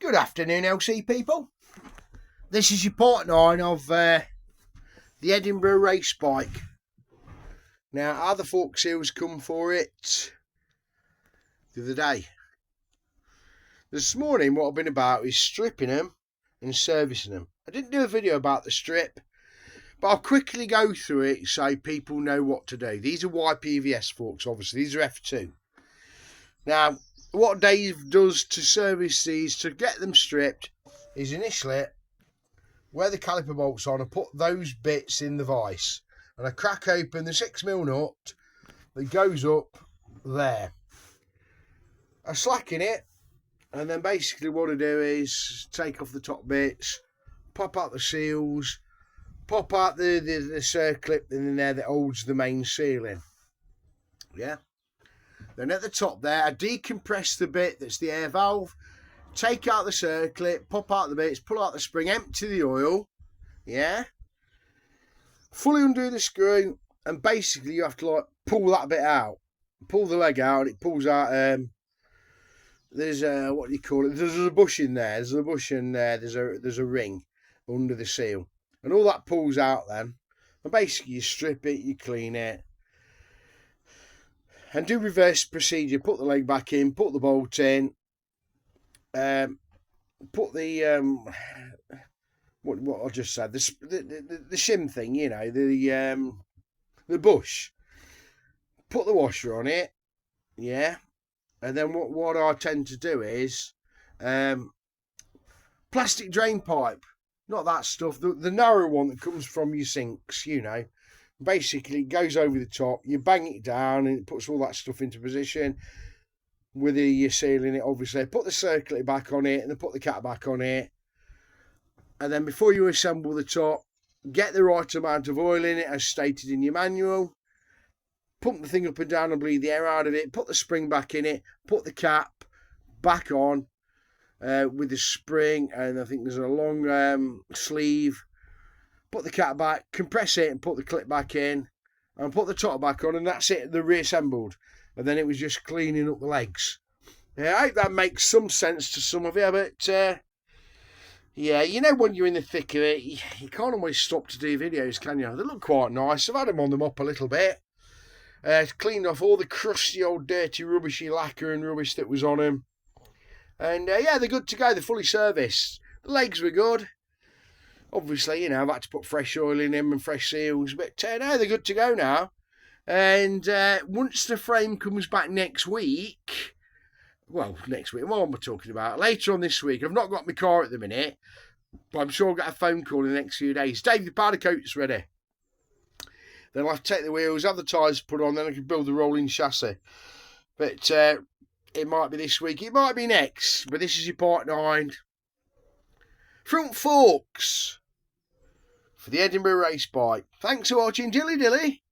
Good afternoon, LC people. This is your part 9 of the Edinburgh race bike. Now, other fork seals come for it the other day. This morning, what I've been about is stripping them and servicing them. I didn't do a video about the strip, but I'll quickly go through it so people know what to do. These are YPVS forks, obviously. These are F2. Now, what Dave does to service these, to get them stripped, is initially where the caliper bolts on, I put those bits in the vise and I crack open the 6mm nut that goes up there. I slacken it, and then basically what I do is take off the top bits, pop out the seals, pop out the circlip in there that holds the main seal in. Yeah. Then at the top there, I decompress the bit that's the air valve, take out the circlip, pop out the bits, pull out the spring, empty the oil, yeah, fully undo the screw, and basically you have to like pull that bit out, pull the leg out, and it pulls out, there's a, what do you call it, there's a bush in there, there's a bush in there, there's a ring under the seal, and all that pulls out then, and basically you strip it, you clean it, and do reverse procedure. Put the leg back in, put the bolt in, put the what I just said, the shim thing, you know, the bush. Put the washer on it, yeah, and then what I tend to do is plastic drain pipe, not that stuff, the narrow one that comes from your sinks, you know. Basically, it goes over the top, you bang it down, and it puts all that stuff into position with the seal in it, obviously. Put the circlip back on it, and then put the cap back on it. And then before you assemble the top, get the right amount of oil in it, as stated in your manual. Pump the thing up and down and bleed the air out of it. Put the spring back in it. Put the cap back on with the spring, and I think there's a long sleeve. Put the cap back, compress it, and put the clip back in, and put the top back on, and that's it. They're reassembled, and then it was just cleaning up the legs. Yeah, I hope that makes some sense to some of you, but yeah, you know, when you're in the thick of it, you can't always stop to do videos, can you? They look quite nice. I've had them on them up a little bit. Cleaned off all the crusty old dirty rubbishy lacquer and rubbish that was on them, and yeah, they're good to go. They're fully serviced. The legs were good. Obviously, you know, I've had to put fresh oil in them and fresh seals, but no, they're good to go now. And once the frame comes back next week, well, next week, what am I talking about? Later on this week, I've not got my car at the minute, but I'm sure I'll get a phone call in the next few days. Dave, the powder coat's ready. Then I'll have to take the wheels, have the tyres put on, then I can build the rolling chassis. But it might be this week, it might be next, but this is your part 9. Front forks for the Edinburgh race bike. Thanks for watching. Dilly dilly.